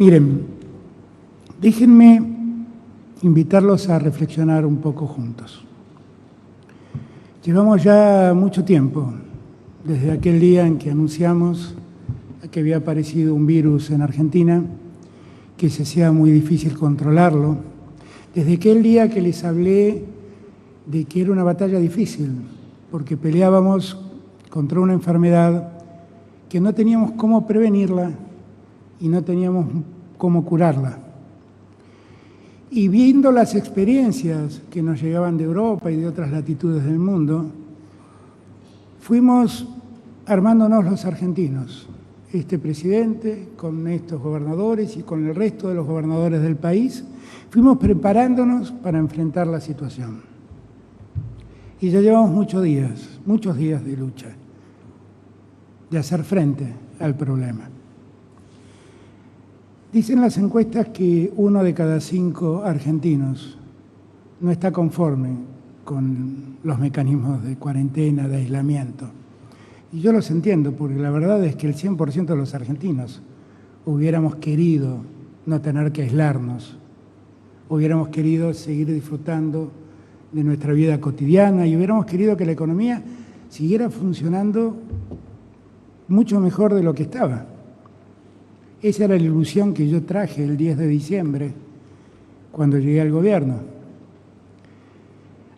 Miren, déjenme invitarlos a reflexionar un poco juntos. Llevamos ya mucho tiempo, desde aquel día en que anunciamos que había aparecido un virus en Argentina, que se hacía muy difícil controlarlo, desde aquel día que les hablé de que era una batalla difícil, porque peleábamos contra una enfermedad que no teníamos cómo prevenirla y no teníamos cómo curarla. Y viendo las experiencias que nos llegaban de Europa y de otras latitudes del mundo, fuimos armándonos los argentinos, este presidente con estos gobernadores y con el resto de los gobernadores del país, fuimos preparándonos para enfrentar la situación. Y ya llevamos muchos días de lucha, de hacer frente al problema. Dicen las encuestas que 1 de cada 5 argentinos no está conforme con los mecanismos de cuarentena, de aislamiento. Y yo los entiendo, porque la verdad es que el 100% de los argentinos hubiéramos querido no tener que aislarnos, hubiéramos querido seguir disfrutando de nuestra vida cotidiana y hubiéramos querido que la economía siguiera funcionando mucho mejor de lo que estaba. Esa era la ilusión que yo traje el 10 de diciembre, cuando llegué al gobierno.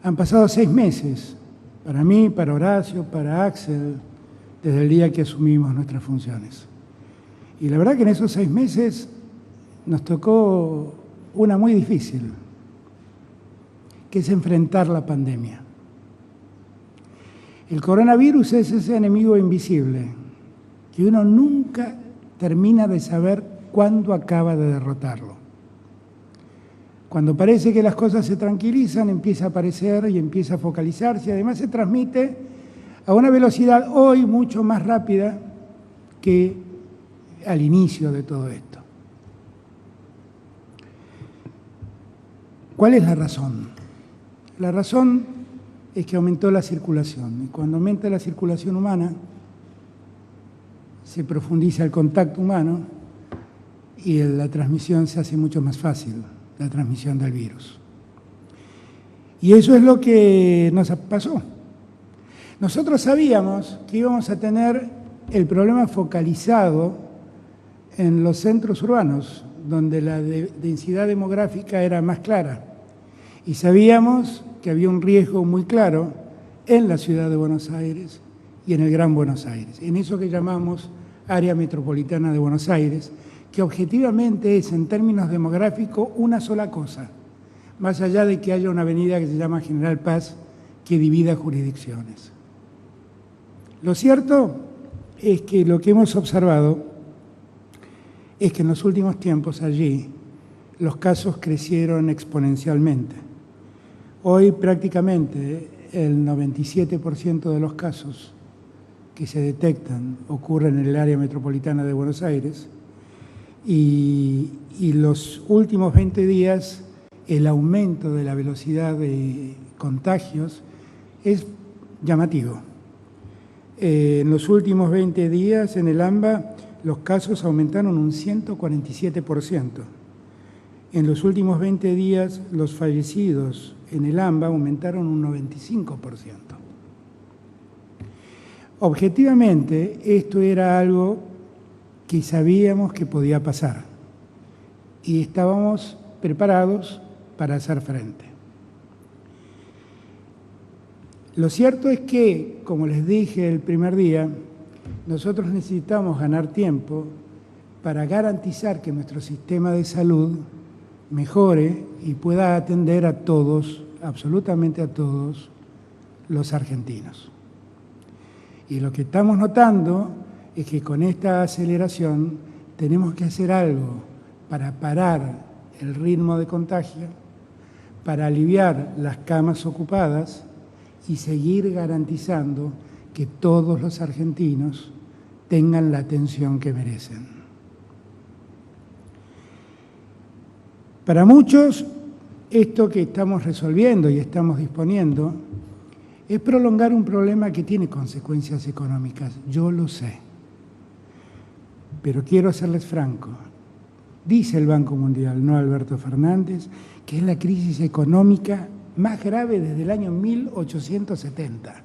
Han pasado 6 meses, para mí, para Horacio, para Axel, desde el día que asumimos nuestras funciones. Y la verdad que en esos 6 meses nos tocó una muy difícil, que es enfrentar la pandemia. El coronavirus es ese enemigo invisible, que uno nunca termina de saber cuándo acaba de derrotarlo. Cuando parece que las cosas se tranquilizan, empieza a aparecer y empieza a focalizarse, y además se transmite a una velocidad hoy mucho más rápida que al inicio de todo esto. ¿Cuál es la razón? La razón es que aumentó la circulación, y cuando aumenta la circulación humana, se profundiza el contacto humano y la transmisión se hace mucho más fácil, la transmisión del virus. Y eso es lo que nos pasó. Nosotros sabíamos que íbamos a tener el problema focalizado en los centros urbanos, donde la densidad demográfica era más clara. Y sabíamos que había un riesgo muy claro en la ciudad de Buenos Aires y en el Gran Buenos Aires, en eso que llamamos área metropolitana de Buenos Aires, que objetivamente es, en términos demográficos, una sola cosa, más allá de que haya una avenida que se llama General Paz que divida jurisdicciones. Lo cierto es que lo que hemos observado es que en los últimos tiempos allí los casos crecieron exponencialmente. Hoy prácticamente el 97% de los casos que se detectan ocurren en el área metropolitana de Buenos Aires y los últimos 20 días el aumento de la velocidad de contagios es llamativo. En los últimos 20 días en el AMBA los casos aumentaron un 147%. En los últimos 20 días los fallecidos en el AMBA aumentaron un 95%. Objetivamente, esto era algo que sabíamos que podía pasar y estábamos preparados para hacer frente. Lo cierto es que, como les dije el primer día, nosotros necesitamos ganar tiempo para garantizar que nuestro sistema de salud mejore y pueda atender a todos, absolutamente a todos, los argentinos. Y lo que estamos notando es que con esta aceleración tenemos que hacer algo para parar el ritmo de contagio, para aliviar las camas ocupadas y seguir garantizando que todos los argentinos tengan la atención que merecen. Para muchos, esto que estamos resolviendo y estamos disponiendo es prolongar un problema que tiene consecuencias económicas, yo lo sé. Pero quiero serles franco, Dice el Banco Mundial, no Alberto Fernández, que es la crisis económica más grave desde el año 1870.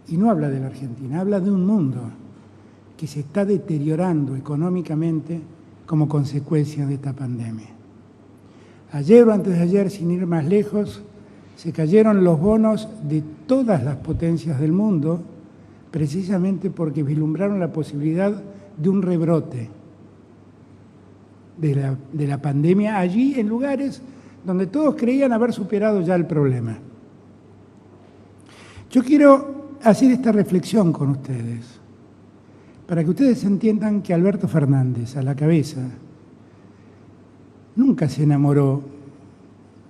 Y no habla de la Argentina, habla de un mundo que se está deteriorando económicamente como consecuencia de esta pandemia. Ayer o antes de ayer, sin ir más lejos, se cayeron los bonos de todas las potencias del mundo, precisamente porque vislumbraron la posibilidad de un rebrote de la pandemia allí en lugares donde todos creían haber superado ya el problema. Yo quiero hacer esta reflexión con ustedes, para que ustedes entiendan que Alberto Fernández, a la cabeza, nunca se enamoró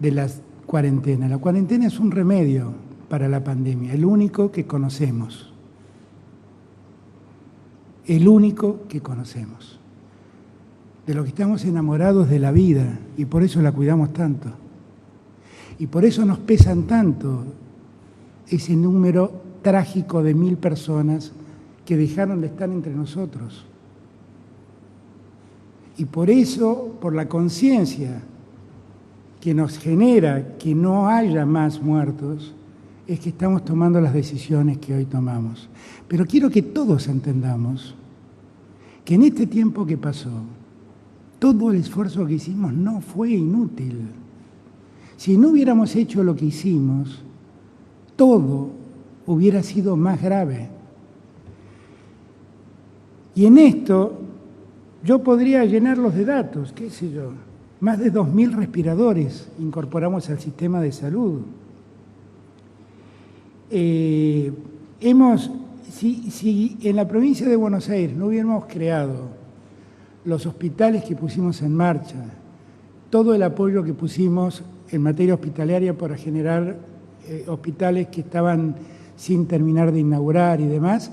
de la cuarentena. La cuarentena es un remedio para la pandemia, el único que conocemos. El único que conocemos. De lo que estamos enamorados de la vida y por eso la cuidamos tanto. Y por eso nos pesan tanto ese número trágico de 1000 personas que dejaron de estar entre nosotros. Y por eso, por la conciencia que nos genera que no haya más muertos, es que estamos tomando las decisiones que hoy tomamos. Pero quiero que todos entendamos que en este tiempo que pasó, todo el esfuerzo que hicimos no fue inútil. Si no hubiéramos hecho lo que hicimos, todo hubiera sido más grave. Y en esto yo podría llenarlos de datos, qué sé yo, más de 2000 respiradores incorporamos al sistema de salud. Si en la provincia de Buenos Aires no hubiéramos creado los hospitales que pusimos en marcha, todo el apoyo que pusimos en materia hospitalaria para generar hospitales que estaban sin terminar de inaugurar y demás,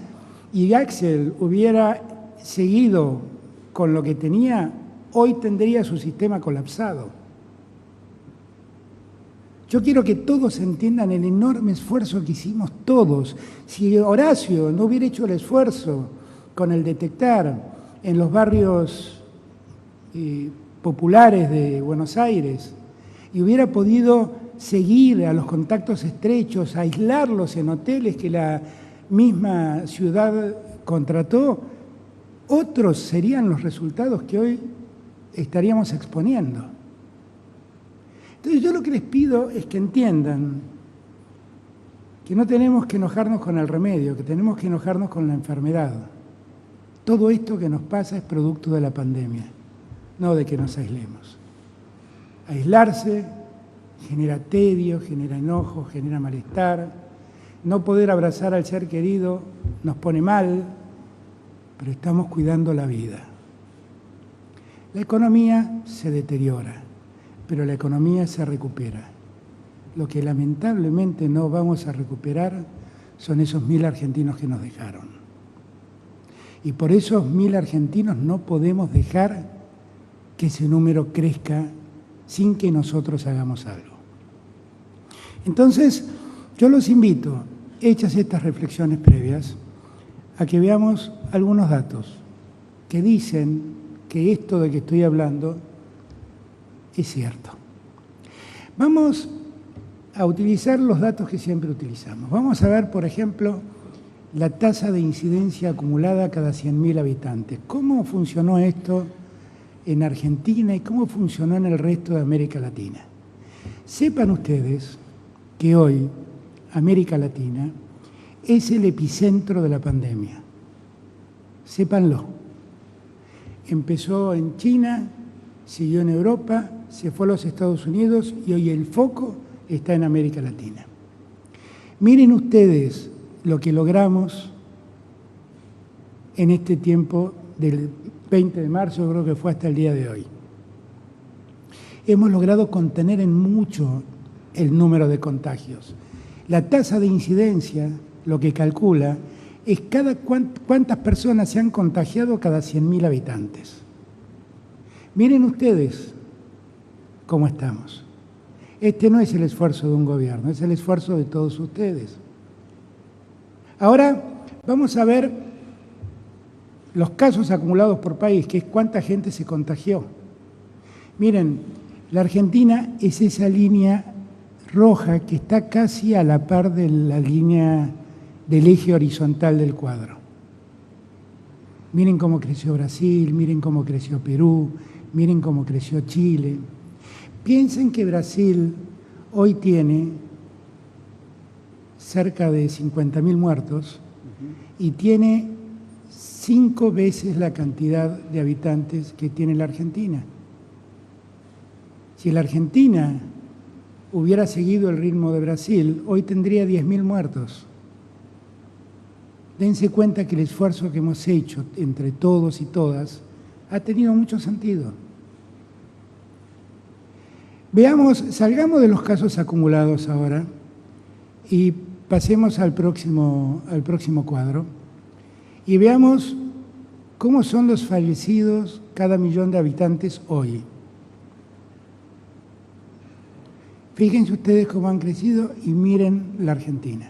y Axel hubiera seguido con lo que tenía, hoy tendría su sistema colapsado. Yo quiero que todos entiendan el enorme esfuerzo que hicimos todos. Si Horacio no hubiera hecho el esfuerzo con el detectar en los barrios populares de Buenos Aires y hubiera podido seguir a los contactos estrechos, aislarlos en hoteles que la misma ciudad contrató, otros serían los resultados que hoy estaríamos exponiendo. Entonces yo lo que les pido es que entiendan que no tenemos que enojarnos con el remedio, que tenemos que enojarnos con la enfermedad. Todo esto que nos pasa es producto de la pandemia, no de que nos aislemos. Aislarse genera tedio, genera enojo, genera malestar. No poder abrazar al ser querido nos pone mal, pero estamos cuidando la vida. La economía se deteriora, pero la economía se recupera. Lo que lamentablemente no vamos a recuperar son esos 1000 argentinos que nos dejaron. Y por esos 1000 argentinos no podemos dejar que ese número crezca sin que nosotros hagamos algo. Entonces, yo los invito, hechas estas reflexiones previas, a que veamos algunos datos que dicen que esto de que estoy hablando es cierto. Vamos a utilizar los datos que siempre utilizamos. Vamos a ver, por ejemplo, la tasa de incidencia acumulada cada 100.000 habitantes. ¿Cómo funcionó esto en Argentina y cómo funcionó en el resto de América Latina? Sepan ustedes que hoy América Latina es el epicentro de la pandemia. Sépanlo. Empezó en China, siguió en Europa, se fue a los Estados Unidos y hoy el foco está en América Latina. Miren ustedes lo que logramos en este tiempo del 20 de marzo, creo que fue hasta el día de hoy. Hemos logrado contener en mucho el número de contagios. La tasa de incidencia, lo que calcula, es cuántas personas se han contagiado cada 100.000 habitantes. Miren ustedes cómo estamos. Este no es el esfuerzo de un gobierno, es el esfuerzo de todos ustedes. Ahora vamos a ver los casos acumulados por país, que es cuánta gente se contagió. Miren, la Argentina es esa línea roja que está casi a la par de la línea del eje horizontal del cuadro. Miren cómo creció Brasil, miren cómo creció Perú, miren cómo creció Chile. Piensen que Brasil hoy tiene cerca de 50.000 muertos y tiene 5 veces la cantidad de habitantes que tiene la Argentina. Si la Argentina hubiera seguido el ritmo de Brasil, hoy tendría 10.000 muertos. Dense cuenta que el esfuerzo que hemos hecho entre todos y todas ha tenido mucho sentido. Veamos, salgamos de los casos acumulados ahora y pasemos al próximo cuadro y veamos cómo son los fallecidos cada millón de habitantes hoy. Fíjense ustedes cómo han crecido y miren la Argentina.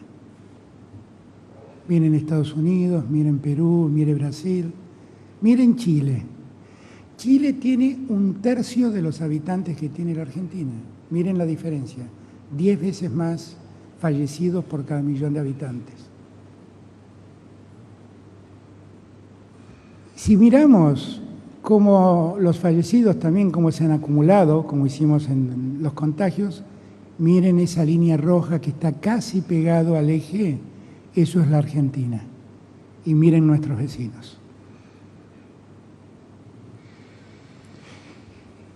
Miren Estados Unidos, miren Perú, miren Brasil, miren Chile. Chile tiene 1/3 de los habitantes que tiene la Argentina. Miren la diferencia, 10 veces más fallecidos por cada millón de habitantes. Si miramos cómo los fallecidos también, cómo se han acumulado, como hicimos en los contagios, miren esa línea roja que está casi pegado al eje. Eso es la Argentina. Y miren nuestros vecinos.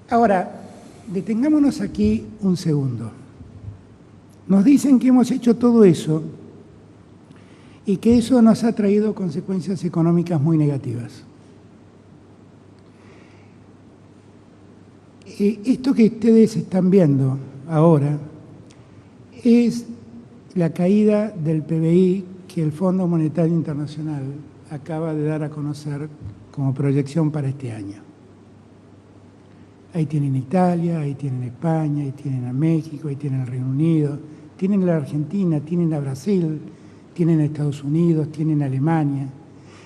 Ahora, detengámonos aquí un segundo. Nos dicen que hemos hecho todo eso y que eso nos ha traído consecuencias económicas muy negativas. Esto que ustedes están viendo ahora es la caída del PBI que el Fondo Monetario Internacional acaba de dar a conocer como proyección para este año. Ahí tienen Italia, ahí tienen España, ahí tienen a México, ahí tienen el Reino Unido, tienen a la Argentina, tienen a Brasil, tienen a Estados Unidos, tienen a Alemania.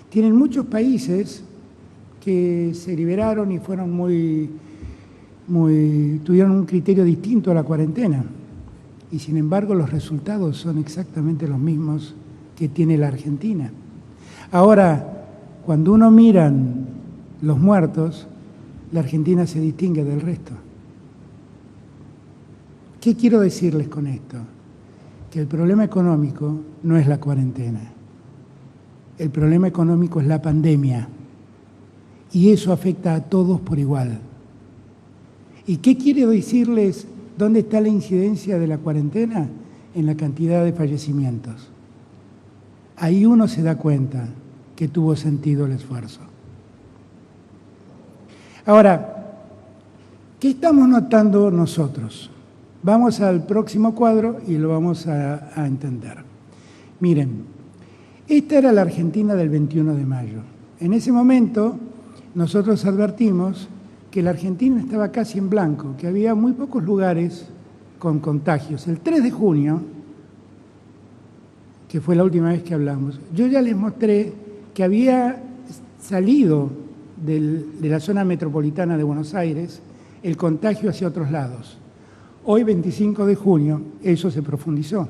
Tienen muchos países que se liberaron y fueron tuvieron un criterio distinto a la cuarentena. Y sin embargo los resultados son exactamente los mismos que tiene la Argentina. Ahora, cuando uno mira los muertos, la Argentina se distingue del resto. ¿Qué quiero decirles con esto? Que el problema económico no es la cuarentena. El problema económico es la pandemia. Y eso afecta a todos por igual. ¿Y qué quiero decirles? ¿Dónde está la incidencia de la cuarentena? En la cantidad de fallecimientos. Ahí uno se da cuenta que tuvo sentido el esfuerzo. Ahora, ¿qué estamos notando nosotros? Vamos al próximo cuadro y lo vamos a entender. Miren, esta era la Argentina del 21 de mayo. En ese momento nosotros advertimos que la Argentina estaba casi en blanco, que había muy pocos lugares con contagios. El 3 de junio, que fue la última vez que hablamos, yo ya les mostré que había salido de la zona metropolitana de Buenos Aires el contagio hacia otros lados. Hoy, 25 de junio, eso se profundizó.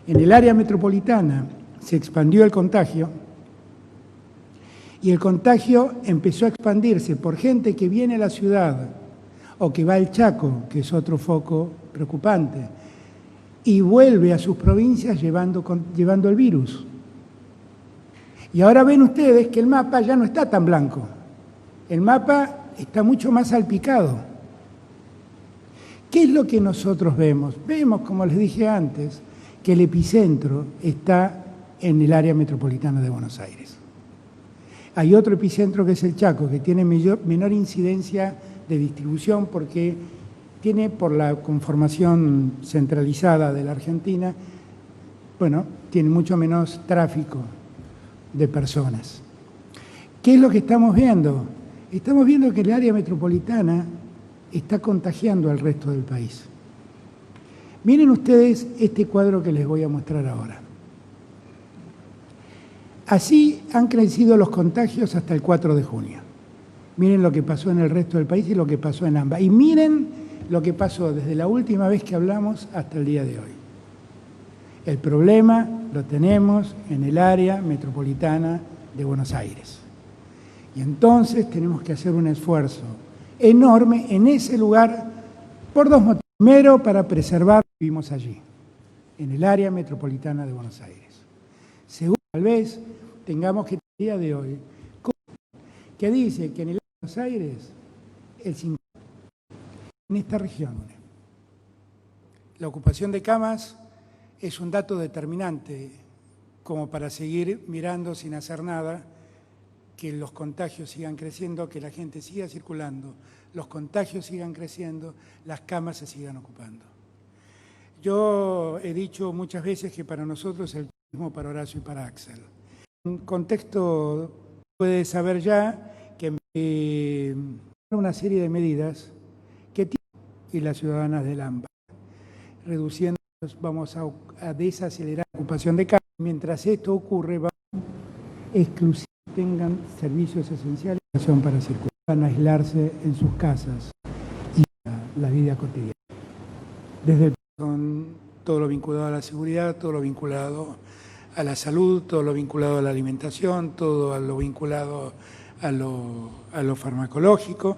En el área metropolitana se expandió el contagio y el contagio empezó a expandirse por gente que viene a la ciudad o que va al Chaco, que es otro foco preocupante, y vuelve a sus provincias llevando el virus. Y ahora ven ustedes que el mapa ya no está tan blanco. El mapa está mucho más salpicado. ¿Qué es lo que nosotros vemos? Vemos, como les dije antes, que el epicentro está en el área metropolitana de Buenos Aires. Hay otro epicentro que es el Chaco, que tiene menor incidencia de distribución porque tiene, por la conformación centralizada de la Argentina, bueno, tiene mucho menos tráfico de personas. ¿Qué es lo que estamos viendo? Estamos viendo que el área metropolitana está contagiando al resto del país. Miren ustedes este cuadro que les voy a mostrar ahora. Así han crecido los contagios hasta el 4 de junio. Miren lo que pasó en el resto del país y lo que pasó en AMBA. Y miren lo que pasó desde la última vez que hablamos hasta el día de hoy. El problema lo tenemos en el área metropolitana de Buenos Aires. Y entonces tenemos que hacer un esfuerzo enorme en ese lugar por dos motivos. Primero, para preservar lo que vivimos allí, en el área metropolitana de Buenos Aires. Segundo, tal vez tengamos que, el día de hoy, que dice que en el área de Buenos Aires, el 50% en esta región. La ocupación de camas es un dato determinante como para seguir mirando sin hacer nada, que los contagios sigan creciendo, que la gente siga circulando, los contagios sigan creciendo, las camas se sigan ocupando. Yo he dicho muchas veces que para nosotros es el mismo para Horacio y para Axel. En contexto puede saber ya que una serie de medidas que tienen y las ciudadanas del AMBA, reduciendo, vamos a desacelerar la ocupación de camas. Mientras esto ocurre, vamos a exclusivamente tengan servicios esenciales para circular, van a aislarse en sus casas y la vida cotidiana. Desde todo lo vinculado a la seguridad, todo lo vinculado a la salud, todo lo vinculado a la alimentación, todo lo vinculado a lo farmacológico.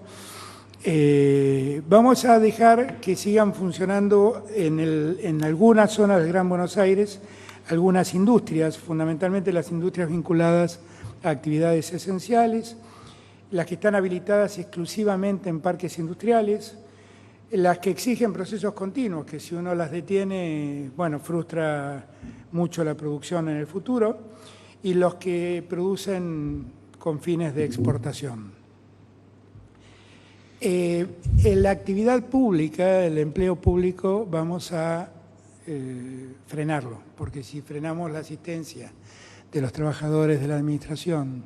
Vamos a dejar que sigan funcionando en algunas zonas del Gran Buenos Aires algunas industrias, fundamentalmente las industrias vinculadas a actividades esenciales, las que están habilitadas exclusivamente en parques industriales, las que exigen procesos continuos, que si uno las detiene, bueno, frustra mucho la producción en el futuro, y los que producen con fines de exportación. En la actividad pública, el empleo público, vamos a frenarlo, porque si frenamos la asistencia de los trabajadores de la administración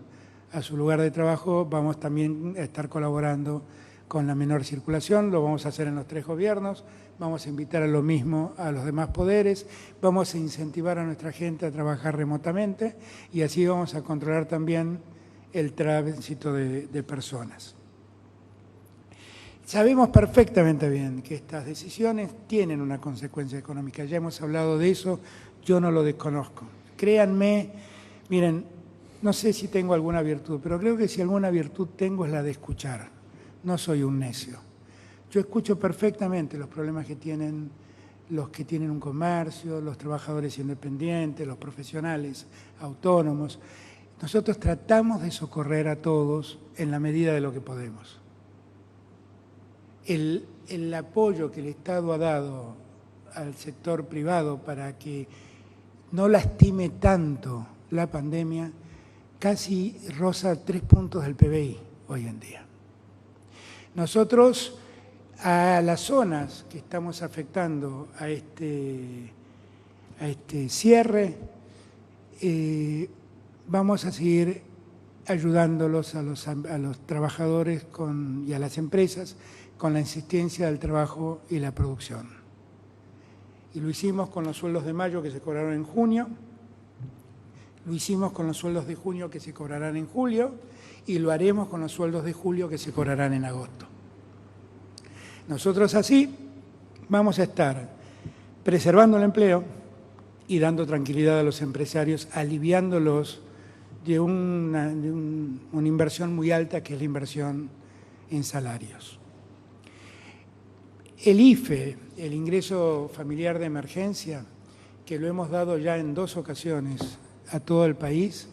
a su lugar de trabajo, vamos también a estar colaborando con la menor circulación, lo vamos a hacer en los 3 gobiernos, vamos a invitar a lo mismo a los demás poderes, vamos a incentivar a nuestra gente a trabajar remotamente y así vamos a controlar también el tránsito de personas. Sabemos perfectamente bien que estas decisiones tienen una consecuencia económica, ya hemos hablado de eso, yo no lo desconozco. Créanme, miren, no sé si tengo alguna virtud, pero creo que si alguna virtud tengo es la de escuchar. No soy un necio. Yo escucho perfectamente los problemas que tienen los que tienen un comercio, los trabajadores independientes, los profesionales autónomos. Nosotros tratamos de socorrer a todos en la medida de lo que podemos. El apoyo que el Estado ha dado al sector privado para que no lastime tanto la pandemia, casi roza 3 puntos del PBI hoy en día. Nosotros a las zonas que estamos afectando a este cierre, vamos a seguir ayudándolos a los trabajadores y a las empresas con la insistencia del trabajo y la producción. Y lo hicimos con los sueldos de mayo que se cobraron en junio, lo hicimos con los sueldos de junio que se cobrarán en julio y lo haremos con los sueldos de julio que se cobrarán en agosto. Nosotros así vamos a estar preservando el empleo y dando tranquilidad a los empresarios, aliviándolos de una inversión muy alta que es la inversión en salarios. El IFE, el ingreso familiar de emergencia, que lo hemos dado ya en 2 ocasiones a todo el país,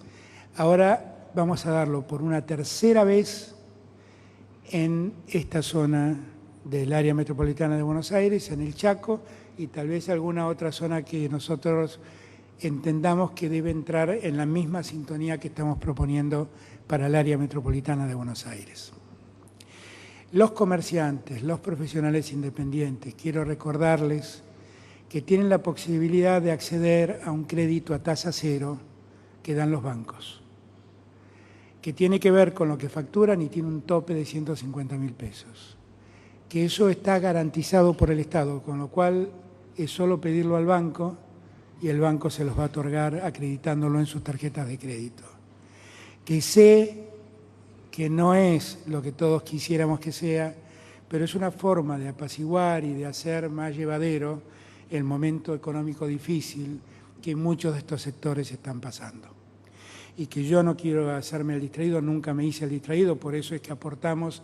ahora vamos a darlo por una tercera vez en esta zona del área metropolitana de Buenos Aires, en el Chaco, y tal vez alguna otra zona que nosotros entendamos que debe entrar en la misma sintonía que estamos proponiendo para el área metropolitana de Buenos Aires. Los comerciantes, los profesionales independientes, quiero recordarles que tienen la posibilidad de acceder a un crédito a tasa cero que dan los bancos, que tiene que ver con lo que facturan y tiene un tope de 150.000 pesos, que eso está garantizado por el Estado, con lo cual es solo pedirlo al banco y el banco se los va a otorgar acreditándolo en sus tarjetas de crédito. Que sé que no es lo que todos quisiéramos que sea, pero es una forma de apaciguar y de hacer más llevadero el momento económico difícil que muchos de estos sectores están pasando. Y que yo no quiero hacerme el distraído, nunca me hice el distraído, por eso es que aportamos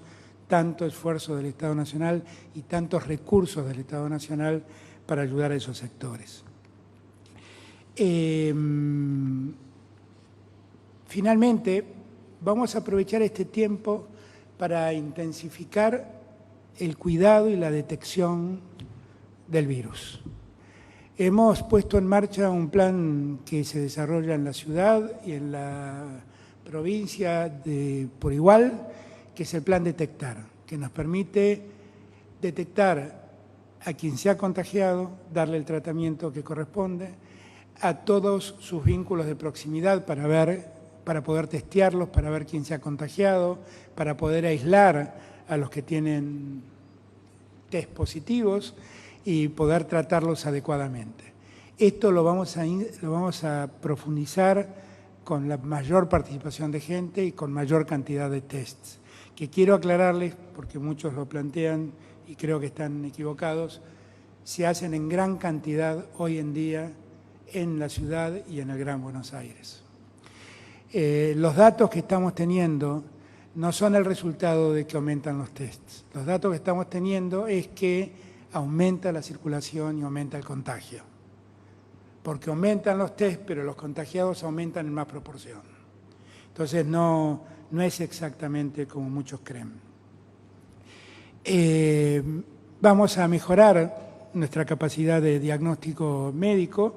tanto esfuerzo del Estado Nacional y tantos recursos del Estado Nacional para ayudar a esos sectores. Finalmente, vamos a aprovechar este tiempo para intensificar el cuidado y la detección del virus. Hemos puesto en marcha un plan que se desarrolla en la ciudad y en la provincia por igual, que es el plan Detectar, que nos permite detectar a quien se ha contagiado, darle el tratamiento que corresponde, a todos sus vínculos de proximidad para poder testearlos, para ver quién se ha contagiado, para poder aislar a los que tienen test positivos y poder tratarlos adecuadamente. Esto lo vamos a profundizar con la mayor participación de gente y con mayor cantidad de tests, que quiero aclararles, porque muchos lo plantean y creo que están equivocados, se hacen en gran cantidad hoy en día en la ciudad y en el Gran Buenos Aires. Los datos que estamos teniendo no son el resultado de que aumentan los tests. Los datos que estamos teniendo es que aumenta la circulación y aumenta el contagio. Porque aumentan los tests, pero los contagiados aumentan en más proporción. Entonces no es exactamente como muchos creen. Vamos a mejorar nuestra capacidad de diagnóstico médico,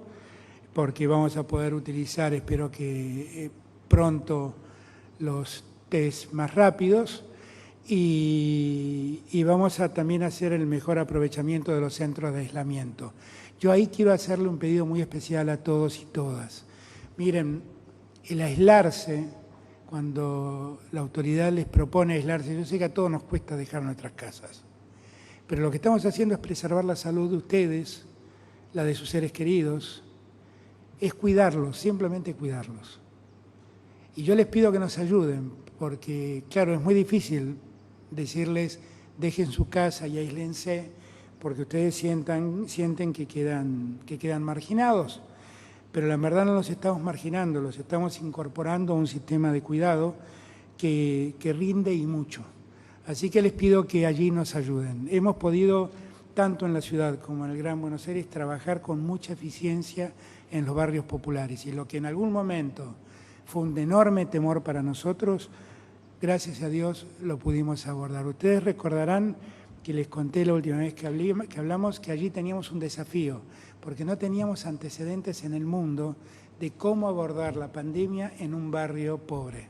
porque vamos a poder utilizar, espero que pronto, los test más rápidos y vamos a también hacer el mejor aprovechamiento de los centros de aislamiento. Yo ahí quiero hacerle un pedido muy especial a todos y todas. Miren, el aislarse, cuando la autoridad les propone aislarse, yo sé que a todos nos cuesta dejar nuestras casas, pero lo que estamos haciendo es preservar la salud de ustedes, la de sus seres queridos, es cuidarlos, simplemente cuidarlos. Y yo les pido que nos ayuden, porque, claro, es muy difícil decirles dejen su casa y aíslense, porque ustedes sienten que quedan marginados. Pero la verdad no los estamos marginando, los estamos incorporando a un sistema de cuidado que rinde y mucho. Así que les pido que allí nos ayuden. Hemos podido, tanto en la ciudad como en el Gran Buenos Aires, trabajar con mucha eficiencia en los barrios populares. Y lo que en algún momento fue un enorme temor para nosotros, gracias a Dios lo pudimos abordar. Ustedes recordarán que les conté la última vez que hablamos que allí teníamos un desafío, porque no teníamos antecedentes en el mundo de cómo abordar la pandemia en un barrio pobre,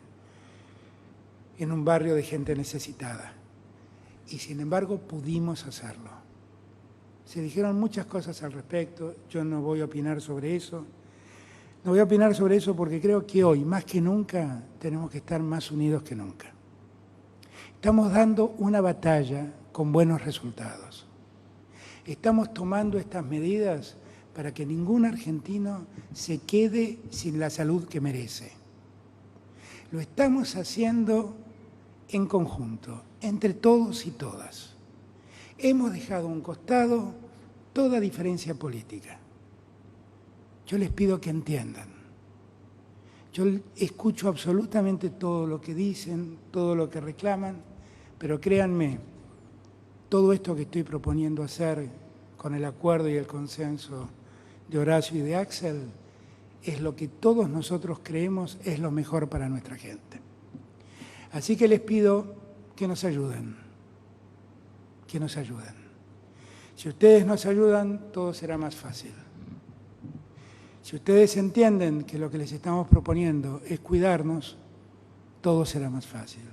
en un barrio de gente necesitada. Y sin embargo pudimos hacerlo. Se dijeron muchas cosas al respecto, yo no voy a opinar sobre eso. No voy a opinar sobre eso porque creo que hoy, más que nunca, tenemos que estar más unidos que nunca. Estamos dando una batalla con buenos resultados. Estamos tomando estas medidas para que ningún argentino se quede sin la salud que merece. Lo estamos haciendo en conjunto, entre todos y todas. Hemos dejado a un costado toda diferencia política. Yo les pido que entiendan. Yo escucho absolutamente todo lo que dicen, todo lo que reclaman, pero créanme, todo esto que estoy proponiendo hacer con el acuerdo y el consenso de Horacio y de Axel es lo que todos nosotros creemos es lo mejor para nuestra gente. Así que les pido que nos ayuden, que nos ayuden. Si ustedes nos ayudan, todo será más fácil. Si ustedes entienden que lo que les estamos proponiendo es cuidarnos, todo será más fácil.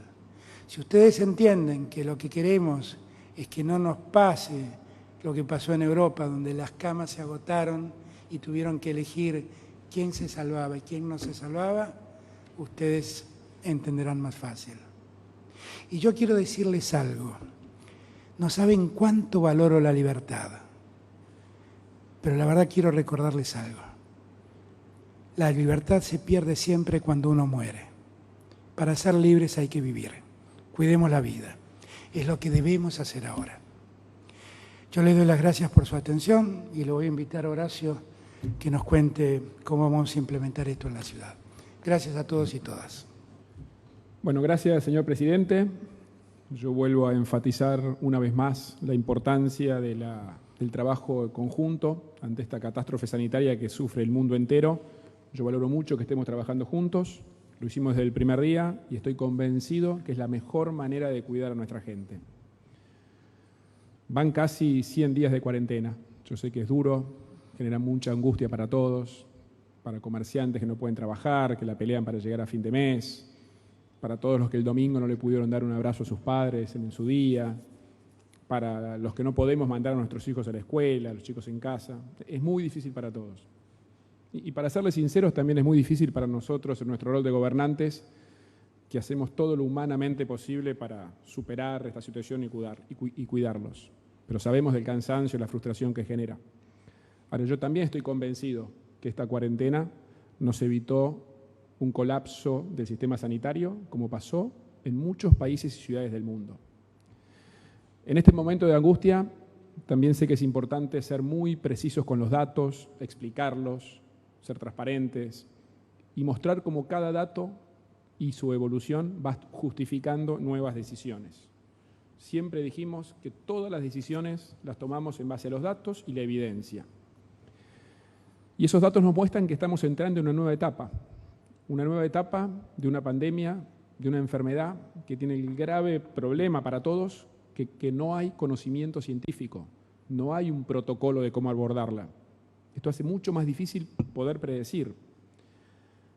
Si ustedes entienden que lo que queremos es que no nos pase lo que pasó en Europa, donde las camas se agotaron y tuvieron que elegir quién se salvaba y quién no se salvaba, ustedes entenderán más fácil. Y yo quiero decirles algo. No saben cuánto valoro la libertad, pero la verdad quiero recordarles algo. La libertad se pierde siempre cuando uno muere. Para ser libres hay que vivir. Cuidemos la vida. Es lo que debemos hacer ahora. Yo le doy las gracias por su atención y le voy a invitar a Horacio que nos cuente cómo vamos a implementar esto en la ciudad. Gracias a todos y todas. Bueno, gracias, señor presidente. Yo vuelvo a enfatizar una vez más la importancia del trabajo conjunto ante esta catástrofe sanitaria que sufre el mundo entero. Yo valoro mucho que estemos trabajando juntos, lo hicimos desde el primer día y estoy convencido que es la mejor manera de cuidar a nuestra gente. Van casi 100 días de cuarentena. Yo sé que es duro, genera mucha angustia para todos, para comerciantes que no pueden trabajar, que la pelean para llegar a fin de mes, para todos los que el domingo no le pudieron dar un abrazo a sus padres en su día, para los que no podemos mandar a nuestros hijos a la escuela, a los chicos en casa. Es muy difícil para todos. Y para serles sinceros, también es muy difícil para nosotros en nuestro rol de gobernantes, que hacemos todo lo humanamente posible para superar esta situación y cuidarlos. Pero sabemos del cansancio y la frustración que genera. Ahora, yo también estoy convencido que esta cuarentena nos evitó un colapso del sistema sanitario, como pasó en muchos países y ciudades del mundo. En este momento de angustia, también sé que es importante ser muy precisos con los datos, explicarlos, ser transparentes y mostrar cómo cada dato y su evolución va justificando nuevas decisiones. Siempre dijimos que todas las decisiones las tomamos en base a los datos y la evidencia. Y esos datos nos muestran que estamos entrando en una nueva etapa de una pandemia, de una enfermedad que tiene el grave problema para todos, que no hay conocimiento científico, no hay un protocolo de cómo abordarla. Esto hace mucho más difícil poder predecir.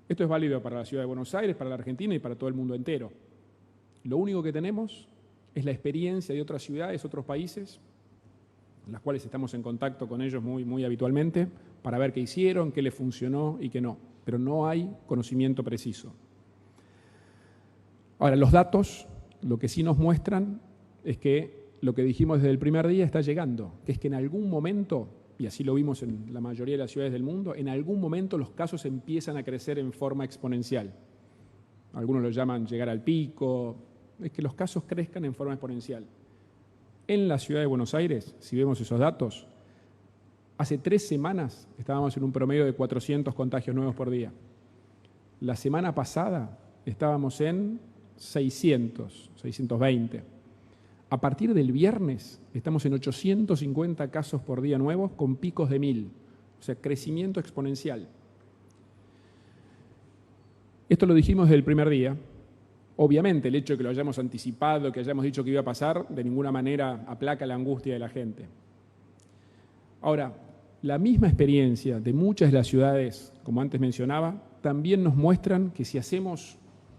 Esto es válido para la ciudad de Buenos Aires, para la Argentina y para todo el mundo entero. Lo único que tenemos es la experiencia de otras ciudades, otros países, en las cuales estamos en contacto con ellos muy habitualmente, para ver qué hicieron, qué les funcionó y qué no. Pero no hay conocimiento preciso. Ahora, los datos, lo que sí nos muestran es que lo que dijimos desde el primer día está llegando, que es que en algún momento, y así lo vimos en la mayoría de las ciudades del mundo, en algún momento los casos empiezan a crecer en forma exponencial. Algunos lo llaman llegar al pico, es que los casos crezcan en forma exponencial. En la ciudad de Buenos Aires, si vemos esos datos, hace 3 semanas estábamos en un promedio de 400 contagios nuevos por día. La semana pasada estábamos en 600, 620. A partir del viernes estamos en 850 casos por día nuevos con picos de 1000, o sea, crecimiento exponencial. Esto lo dijimos desde el primer día. Obviamente el hecho de que lo hayamos anticipado, que hayamos dicho que iba a pasar, de ninguna manera aplaca la angustia de la gente. Ahora, la misma experiencia de muchas de las ciudades, como antes mencionaba, también nos muestran que si hacemos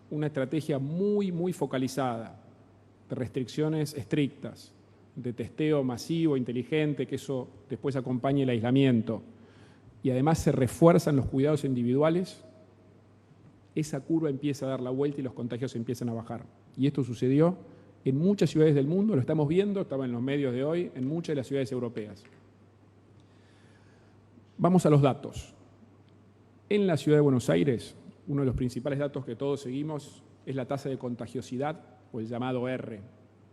una estrategia muy focalizada, de restricciones estrictas, de testeo masivo, inteligente, que eso después acompañe el aislamiento, y además se refuerzan los cuidados individuales, esa curva empieza a dar la vuelta y los contagios empiezan a bajar. Y esto sucedió en muchas ciudades del mundo, lo estamos viendo, estaba en los medios de hoy, en muchas de las ciudades europeas. Vamos a los datos. En la ciudad de Buenos Aires, uno de los principales datos que todos seguimos es la tasa de contagiosidad, o el llamado R.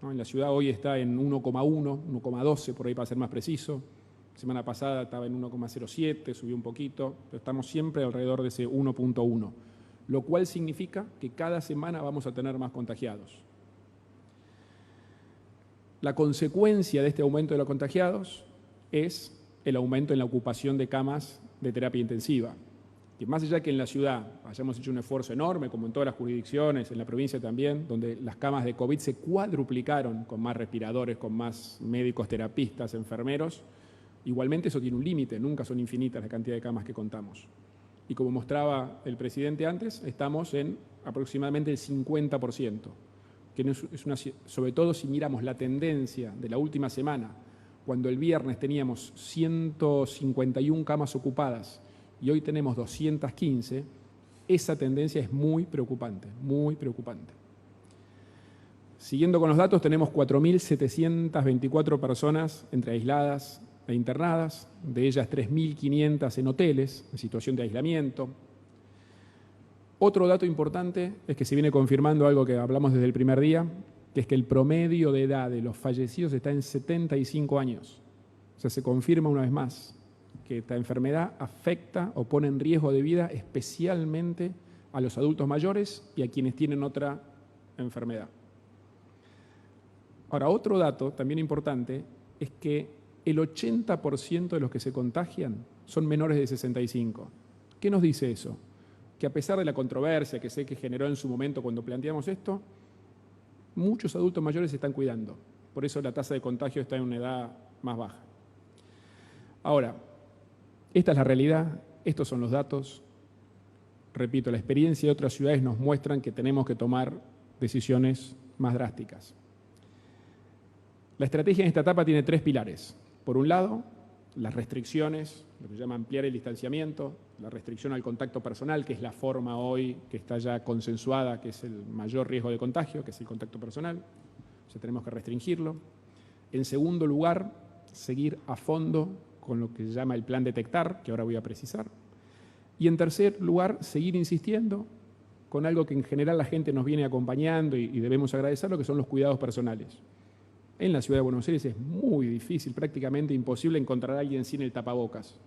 ¿No? En la ciudad hoy está en 1,1, 1,12, por ahí para ser más preciso. La semana pasada estaba en 1,07, subió un poquito, pero estamos siempre alrededor de ese 1,1, lo cual significa que cada semana vamos a tener más contagiados. La consecuencia de este aumento de los contagiados es el aumento en la ocupación de camas de terapia intensiva. Que más allá que en la ciudad hayamos hecho un esfuerzo enorme, como en todas las jurisdicciones, en la provincia también, donde las camas de COVID se cuadruplicaron con más respiradores, con más médicos, terapistas, enfermeros, igualmente eso tiene un límite, nunca son infinitas la cantidad de camas que contamos. Y como mostraba el presidente antes, estamos en aproximadamente el 50%, que es sobre todo si miramos la tendencia de la última semana, cuando el viernes teníamos 151 camas ocupadas, y hoy tenemos 215, esa tendencia es muy preocupante, muy preocupante. Siguiendo con los datos, tenemos 4.724 personas entre aisladas e internadas, de ellas 3.500 en hoteles, en situación de aislamiento, Otro dato importante es que se viene confirmando algo que hablamos desde el primer día, que es que el promedio de edad de los fallecidos está en 75 años. O sea, se confirma una vez más que esta enfermedad afecta o pone en riesgo de vida especialmente a los adultos mayores y a quienes tienen otra enfermedad. Ahora, otro dato también importante es que el 80% de los que se contagian son menores de 65. ¿Qué nos dice eso? Que a pesar de la controversia que sé que generó en su momento cuando planteamos esto, muchos adultos mayores se están cuidando. Por eso la tasa de contagio está en una edad más baja. Ahora, esta es la realidad, estos son los datos. Repito, la experiencia de otras ciudades nos muestran que tenemos que tomar decisiones más drásticas. La estrategia en esta etapa tiene 3 pilares. Por un lado, las restricciones, lo que se llama ampliar el distanciamiento, la restricción al contacto personal, que es la forma hoy que está ya consensuada, que es el mayor riesgo de contagio, que es el contacto personal. O sea, tenemos que restringirlo. En segundo lugar, seguir a fondo con lo que se llama el plan detectar, que ahora voy a precisar. Y en tercer lugar, seguir insistiendo con algo que en general la gente nos viene acompañando y debemos agradecerlo, que son los cuidados personales. En la ciudad de Buenos Aires es muy difícil, prácticamente imposible encontrar a alguien sin el tapabocas.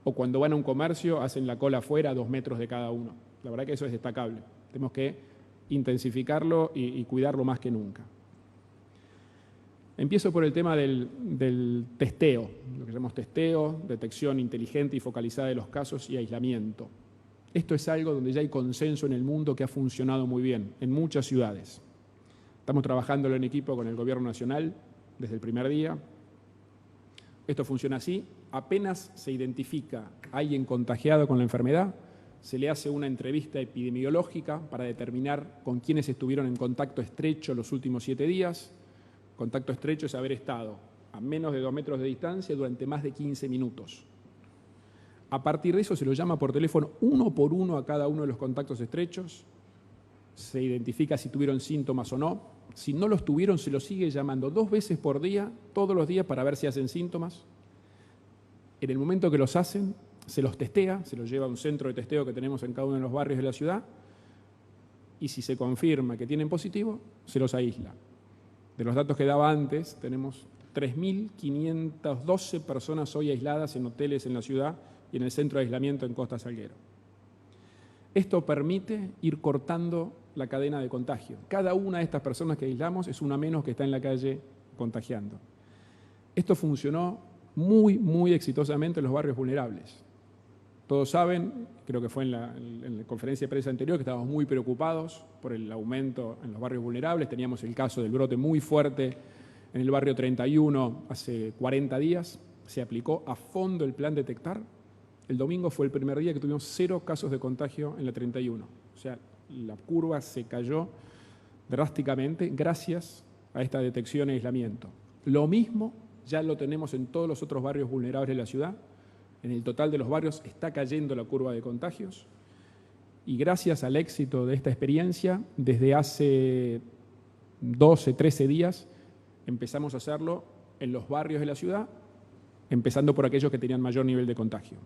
O cuando van a un comercio, hacen la cola afuera a 2 metros de cada uno. La verdad que eso es destacable. Tenemos que intensificarlo y cuidarlo más que nunca. Empiezo por el tema del testeo, lo que llamamos testeo, detección inteligente y focalizada de los casos y aislamiento. Esto es algo donde ya hay consenso en el mundo que ha funcionado muy bien en muchas ciudades. Estamos trabajándolo en equipo con el Gobierno Nacional desde el primer día. Esto funciona así. Apenas se identifica a alguien contagiado con la enfermedad, se le hace una entrevista epidemiológica para determinar con quiénes estuvieron en contacto estrecho los últimos 7 días. Contacto estrecho es haber estado a menos de 2 metros de distancia durante más de 15 minutos. A partir de eso se lo llama por teléfono uno por uno a cada uno de los contactos estrechos. Se identifica si tuvieron síntomas o no. Si no los tuvieron, se los sigue llamando 2 veces por día, todos los días, para ver si hacen síntomas. En el momento que los hacen, se los testea, se los lleva a un centro de testeo que tenemos en cada uno de los barrios de la ciudad, y si se confirma que tienen positivo, se los aísla. De los datos que daba antes, tenemos 3.512 personas hoy aisladas en hoteles en la ciudad y en el centro de aislamiento en Costa Salguero. Esto permite ir cortando la cadena de contagio. Cada una de estas personas que aislamos es una menos que está en la calle contagiando. Esto funcionó muy exitosamente en los barrios vulnerables. Todos saben, creo que fue en la conferencia de prensa anterior, que estábamos muy preocupados por el aumento en los barrios vulnerables. Teníamos el caso del brote muy fuerte en el barrio 31 hace 40 días. Se aplicó a fondo el plan detectar. El domingo fue el primer día que tuvimos 0 casos de contagio en la 31. O sea, la curva se cayó drásticamente gracias a esta detección e aislamiento. Lo mismo ya lo tenemos en todos los otros barrios vulnerables de la ciudad. En el total de los barrios está cayendo la curva de contagios. Y gracias al éxito de esta experiencia, desde hace 12, 13 días, empezamos a hacerlo en los barrios de la ciudad, empezando por aquellos que tenían mayor nivel de contagio.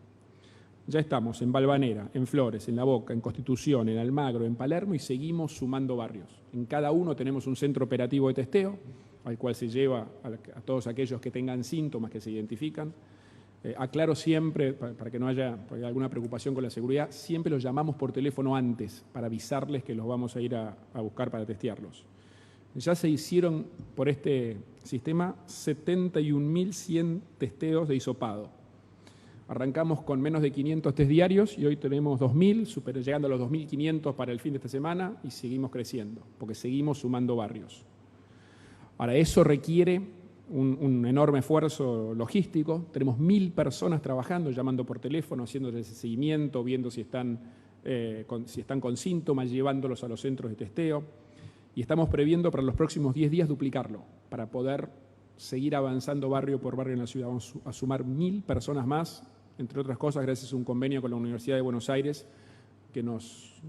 Ya estamos en Valvanera, en Flores, en La Boca, en Constitución, en Almagro, en Palermo y seguimos sumando barrios. En cada uno tenemos un centro operativo de testeo, al cual se lleva a todos aquellos que tengan síntomas que se identifican. Aclaro siempre, para que no haya alguna preocupación con la seguridad, siempre los llamamos por teléfono antes para avisarles que los vamos a ir a buscar para testearlos. Ya se hicieron por este sistema 71.100 testeos de hisopado. Arrancamos con menos de 500 test diarios y hoy tenemos 2.000, llegando a los 2.500 para el fin de esta semana y seguimos creciendo, porque seguimos sumando barrios. Ahora, eso requiere un enorme esfuerzo logístico. Tenemos 1.000 personas trabajando, llamando por teléfono, haciéndoles seguimiento, viendo si están con síntomas, llevándolos a los centros de testeo. Y estamos previendo para los próximos 10 días duplicarlo, para poder seguir avanzando barrio por barrio en la ciudad. Vamos a sumar 1.000 personas más, entre otras cosas, gracias a un convenio con la Universidad de Buenos Aires que nos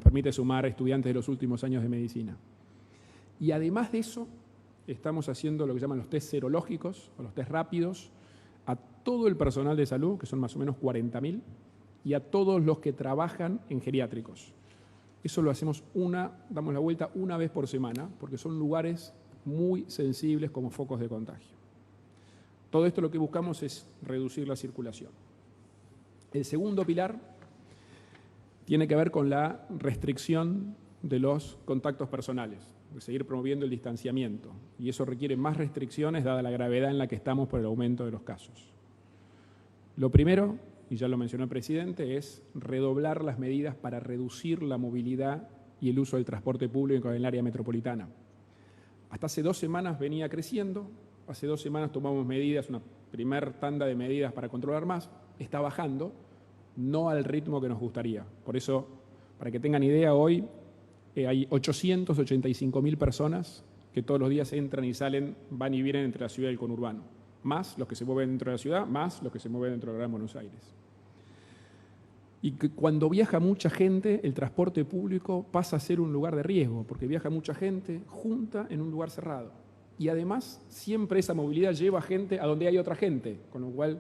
permite sumar estudiantes de los últimos años de medicina. Y además de eso, estamos haciendo lo que llaman los test serológicos, o los test rápidos, a todo el personal de salud, que son más o menos 40.000, y a todos los que trabajan en geriátricos. Eso lo hacemos damos la vuelta una vez por semana, porque son lugares muy sensibles como focos de contagio. Todo esto lo que buscamos es reducir la circulación. El segundo pilar tiene que ver con la restricción de los contactos personales, de seguir promoviendo el distanciamiento. Y eso requiere más restricciones dada la gravedad en la que estamos por el aumento de los casos. Lo primero, y ya lo mencionó el presidente, es redoblar las medidas para reducir la movilidad y el uso del transporte público en el área metropolitana. Hasta hace 2 semanas venía creciendo, hace 2 semanas tomamos medidas, una primer tanda de medidas para controlar más, está bajando, no al ritmo que nos gustaría. Por eso, para que tengan idea, hoy hay 885.000 personas que todos los días entran y salen, van y vienen entre la ciudad y el conurbano, más los que se mueven dentro de la ciudad, más los que se mueven dentro de Gran Buenos Aires. Y que cuando viaja mucha gente, el transporte público pasa a ser un lugar de riesgo, porque viaja mucha gente junta en un lugar cerrado. Y además, siempre esa movilidad lleva gente a donde hay otra gente, con lo cual,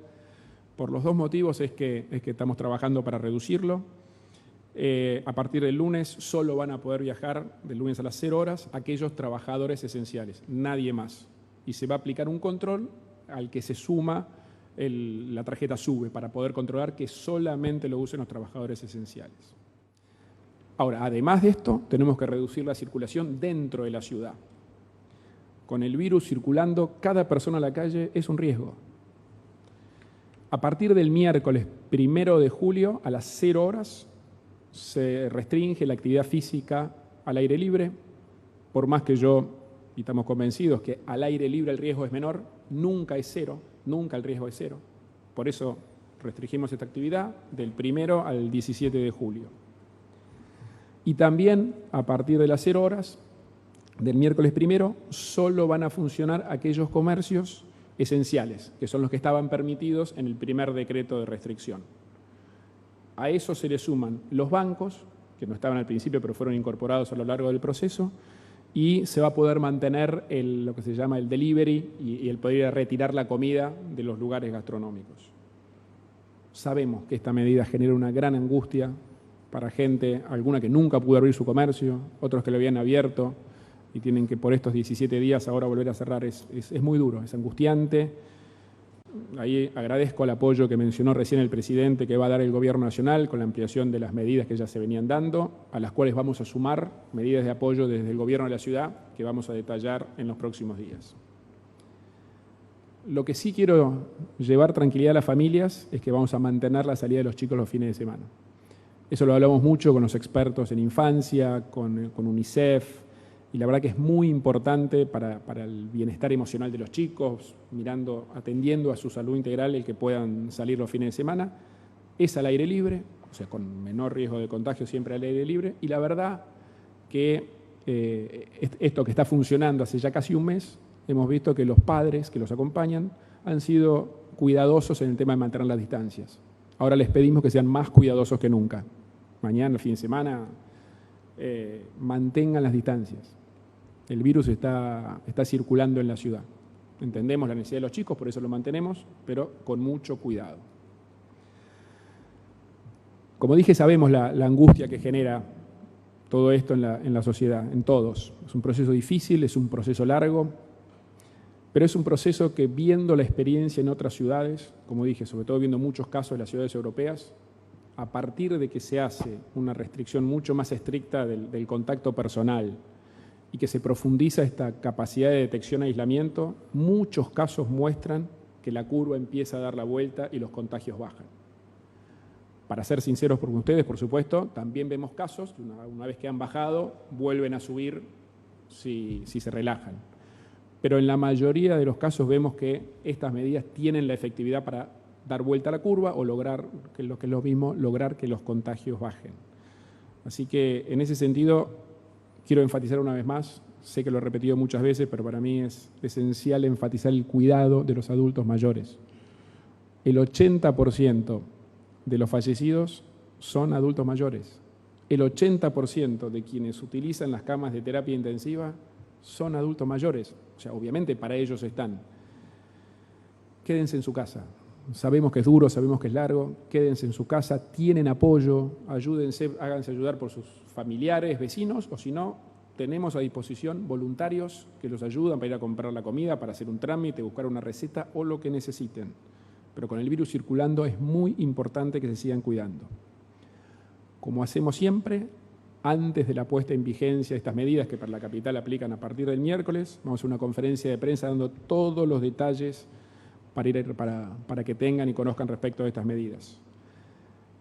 por los 2 motivos es que estamos trabajando para reducirlo. A partir del lunes solo van a poder viajar, del lunes a las 0 horas, aquellos trabajadores esenciales, nadie más. Y se va a aplicar un control al que se suma la tarjeta SUBE para poder controlar que solamente lo usen los trabajadores esenciales. Ahora, además de esto, tenemos que reducir la circulación dentro de la ciudad. Con el virus circulando, cada persona en la calle es un riesgo. A partir del miércoles 1 de julio, a las 0 horas, se restringe la actividad física al aire libre, por más que y estamos convencidos que al aire libre el riesgo es menor, nunca es 0, nunca el riesgo es 0. Por eso restringimos esta actividad del 1 al 17 de julio. Y también, a partir de las 0 horas, del miércoles 1, solo van a funcionar aquellos comercios esenciales, que son los que estaban permitidos en el primer decreto de restricción. A eso se le suman los bancos, que no estaban al principio pero fueron incorporados a lo largo del proceso, y se va a poder mantener lo que se llama el delivery y el poder ir a retirar la comida de los lugares gastronómicos. Sabemos que esta medida genera una gran angustia para gente, alguna que nunca pudo abrir su comercio, otros que lo habían abierto y tienen que por estos 17 días ahora volver a cerrar. Es muy duro, es angustiante. Ahí agradezco el apoyo que mencionó recién el presidente que va a dar el Gobierno Nacional con la ampliación de las medidas que ya se venían dando, a las cuales vamos a sumar medidas de apoyo desde el Gobierno de la ciudad que vamos a detallar en los próximos días. Lo que sí quiero llevar tranquilidad a las familias es que vamos a mantener la salida de los chicos los fines de semana. Eso lo hablamos mucho con los expertos en infancia, con UNICEF, y la verdad que es muy importante para el bienestar emocional de los chicos, atendiendo a su salud integral el que puedan salir los fines de semana. Es al aire libre, o sea, con menor riesgo de contagio siempre al aire libre, y la verdad que esto que está funcionando hace ya casi un mes, hemos visto que los padres que los acompañan han sido cuidadosos en el tema de mantener las distancias. Ahora les pedimos que sean más cuidadosos que nunca. Mañana, el fin de semana, mantengan las distancias. El virus está circulando en la ciudad. Entendemos la necesidad de los chicos, por eso lo mantenemos, pero con mucho cuidado. Como dije, sabemos la angustia que genera todo esto en la sociedad, en todos. Es un proceso difícil, es un proceso largo, pero es un proceso que, viendo la experiencia en otras ciudades, como dije, sobre todo viendo muchos casos en las ciudades europeas, a partir de que se hace una restricción mucho más estricta del contacto personal y que se profundiza esta capacidad de detección e aislamiento, muchos casos muestran que la curva empieza a dar la vuelta y los contagios bajan. Para ser sinceros con ustedes, por supuesto, también vemos casos que una vez que han bajado, vuelven a subir si se relajan. Pero en la mayoría de los casos vemos que estas medidas tienen la efectividad para dar vuelta a la curva o lograr, que es lo mismo, lograr que los contagios bajen. Así que en ese sentido quiero enfatizar una vez más, sé que lo he repetido muchas veces, pero para mí es esencial enfatizar el cuidado de los adultos mayores. El 80% de los fallecidos son adultos mayores. El 80% de quienes utilizan las camas de terapia intensiva son adultos mayores. O sea, obviamente para ellos están. Quédense en su casa. Sabemos que es duro, sabemos que es largo, quédense en su casa, tienen apoyo, ayúdense, háganse ayudar por sus familiares, vecinos, o si no, tenemos a disposición voluntarios que los ayudan para ir a comprar la comida, para hacer un trámite, buscar una receta o lo que necesiten. Pero con el virus circulando es muy importante que se sigan cuidando. Como hacemos siempre, antes de la puesta en vigencia de estas medidas que para la capital aplican a partir del miércoles, vamos a hacer una conferencia de prensa dando todos los detalles para que tengan y conozcan respecto de estas medidas.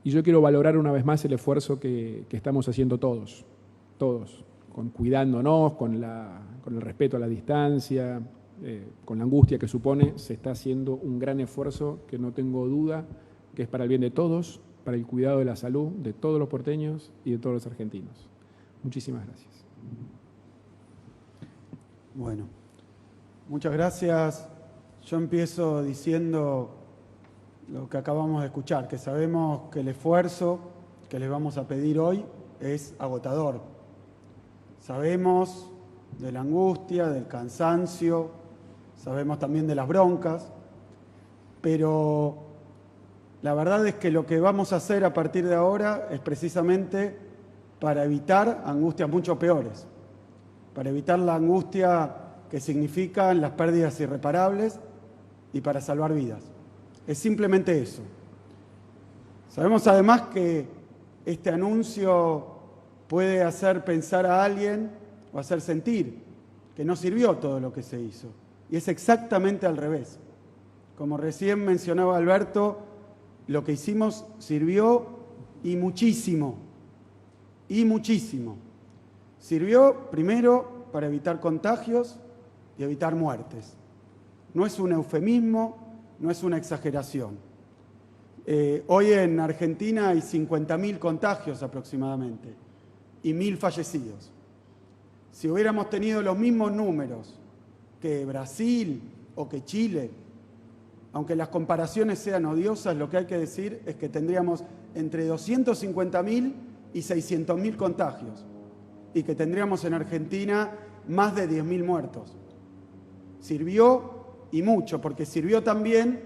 Y yo quiero valorar una vez más el esfuerzo que estamos haciendo todos, cuidándonos, con el respeto a la distancia, con la angustia que supone. Se está haciendo un gran esfuerzo que no tengo duda que es para el bien de todos, para el cuidado de la salud de todos los porteños y de todos los argentinos. Muchísimas gracias. Bueno, muchas gracias. Yo empiezo diciendo lo que acabamos de escuchar, que sabemos que el esfuerzo que les vamos a pedir hoy es agotador. Sabemos de la angustia, del cansancio, sabemos también de las broncas, pero la verdad es que lo que vamos a hacer a partir de ahora es precisamente para evitar angustias mucho peores, para evitar la angustia que significan las pérdidas irreparables y para salvar vidas. Es simplemente eso. Sabemos además que este anuncio puede hacer pensar a alguien o hacer sentir que no sirvió todo lo que se hizo. Y es exactamente al revés. Como recién mencionaba Alberto, lo que hicimos sirvió y muchísimo. Y muchísimo. Sirvió primero para evitar contagios y evitar muertes. No es un eufemismo, no es una exageración. Hoy en Argentina hay 50.000 contagios aproximadamente y 1.000 fallecidos. Si hubiéramos tenido los mismos números que Brasil o que Chile, aunque las comparaciones sean odiosas, lo que hay que decir es que tendríamos entre 250.000 y 600.000 contagios y que tendríamos en Argentina más de 10.000 muertos. Sirvió y mucho, porque sirvió también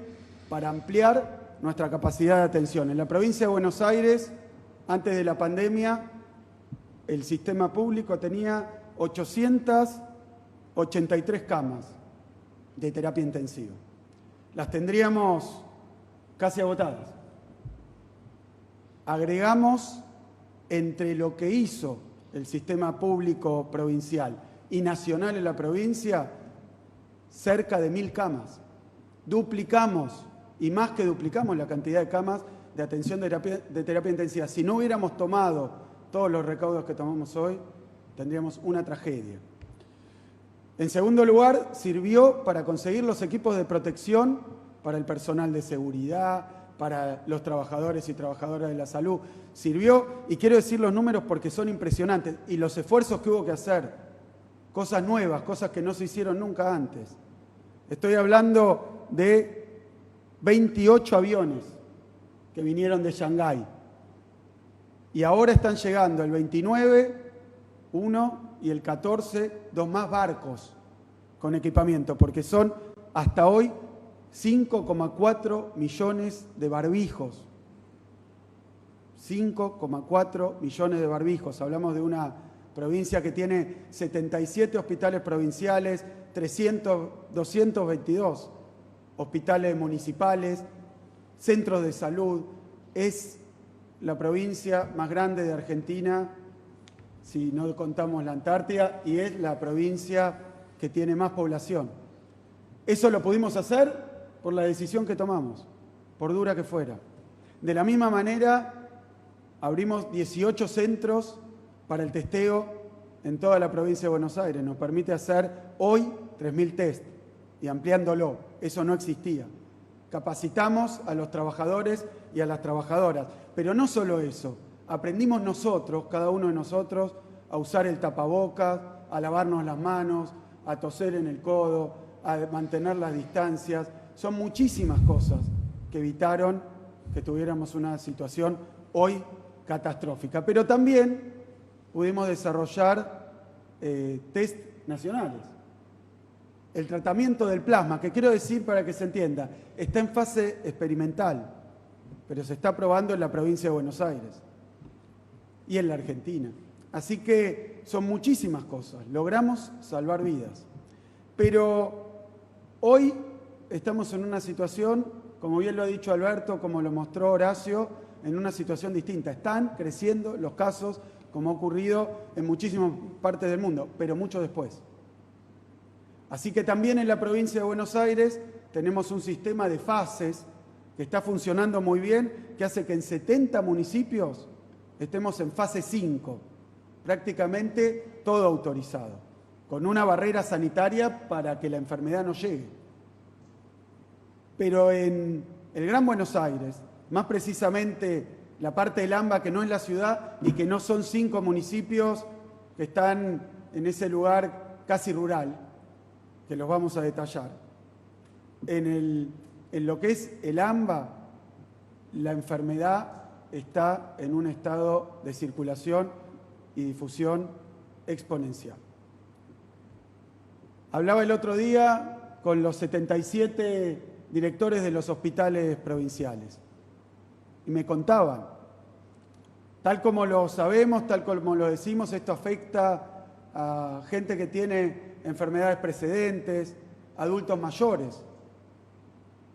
para ampliar nuestra capacidad de atención. En la provincia de Buenos Aires, antes de la pandemia, el sistema público tenía 883 camas de terapia intensiva. Las tendríamos casi agotadas. Agregamos entre lo que hizo el sistema público provincial y nacional en la provincia cerca de 1.000 camas. Duplicamos, y más que duplicamos, la cantidad de camas de atención de terapia intensiva. Si no hubiéramos tomado todos los recaudos que tomamos hoy, tendríamos una tragedia. En segundo lugar, sirvió para conseguir los equipos de protección para el personal de seguridad, para los trabajadores y trabajadoras de la salud. Sirvió, y quiero decir los números porque son impresionantes, y los esfuerzos que hubo que hacer, cosas nuevas, cosas que no se hicieron nunca antes. Estoy hablando de 28 aviones que vinieron de Shanghái. Y ahora están llegando el 29, uno, y el 14, dos más barcos con equipamiento, porque son hasta hoy 5,4 millones de barbijos. 5,4 millones de barbijos. Hablamos de una provincia que tiene 77 hospitales provinciales, 222 hospitales municipales, centros de salud. Es la provincia más grande de Argentina, si no contamos la Antártida, y es la provincia que tiene más población. Eso lo pudimos hacer por la decisión que tomamos, por dura que fuera. De la misma manera, abrimos 18 centros para el testeo en toda la provincia de Buenos Aires. Nos permite hacer hoy 3.000 test y ampliándolo. Eso no existía. Capacitamos a los trabajadores y a las trabajadoras. Pero no solo eso. Aprendimos nosotros, cada uno de nosotros, a usar el tapabocas, a lavarnos las manos, a toser en el codo, a mantener las distancias. Son muchísimas cosas que evitaron que tuviéramos una situación hoy catastrófica. Pero también pudimos desarrollar test nacionales. El tratamiento del plasma, que quiero decir para que se entienda, está en fase experimental, pero se está probando en la provincia de Buenos Aires y en la Argentina. Así que son muchísimas cosas. Logramos salvar vidas. Pero hoy estamos en una situación, como bien lo ha dicho Alberto, como lo mostró Horacio, en una situación distinta. Están creciendo los casos, como ha ocurrido en muchísimas partes del mundo, pero mucho después. Así que también en la provincia de Buenos Aires tenemos un sistema de fases que está funcionando muy bien, que hace que en 70 municipios estemos en fase 5, prácticamente todo autorizado, con una barrera sanitaria para que la enfermedad no llegue. Pero en el Gran Buenos Aires, más precisamente la parte del AMBA, que no es la ciudad y que no son 5 municipios que están en ese lugar casi rural, que los vamos a detallar. En lo que es el AMBA, la enfermedad está en un estado de circulación y difusión exponencial. Hablaba el otro día con los 77 directores de los hospitales provinciales y me contaban, tal como lo sabemos, tal como lo decimos, esto afecta a gente que tiene enfermedades precedentes, adultos mayores,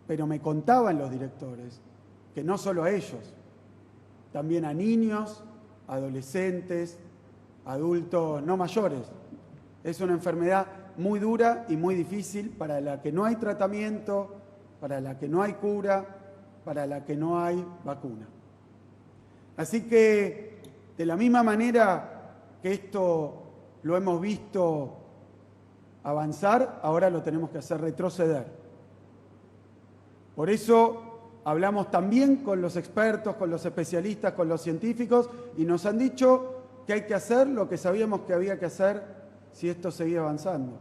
pero me contaban los directores que no solo a ellos, también a niños, adolescentes, adultos no mayores. Es una enfermedad muy dura y muy difícil para la que no hay tratamiento, para la que no hay cura, para la que no hay vacuna. Así que, de la misma manera que esto lo hemos visto avanzar, ahora lo tenemos que hacer retroceder. Por eso hablamos también con los expertos, con los especialistas, con los científicos, y nos han dicho que hay que hacer lo que sabíamos que había que hacer si esto seguía avanzando,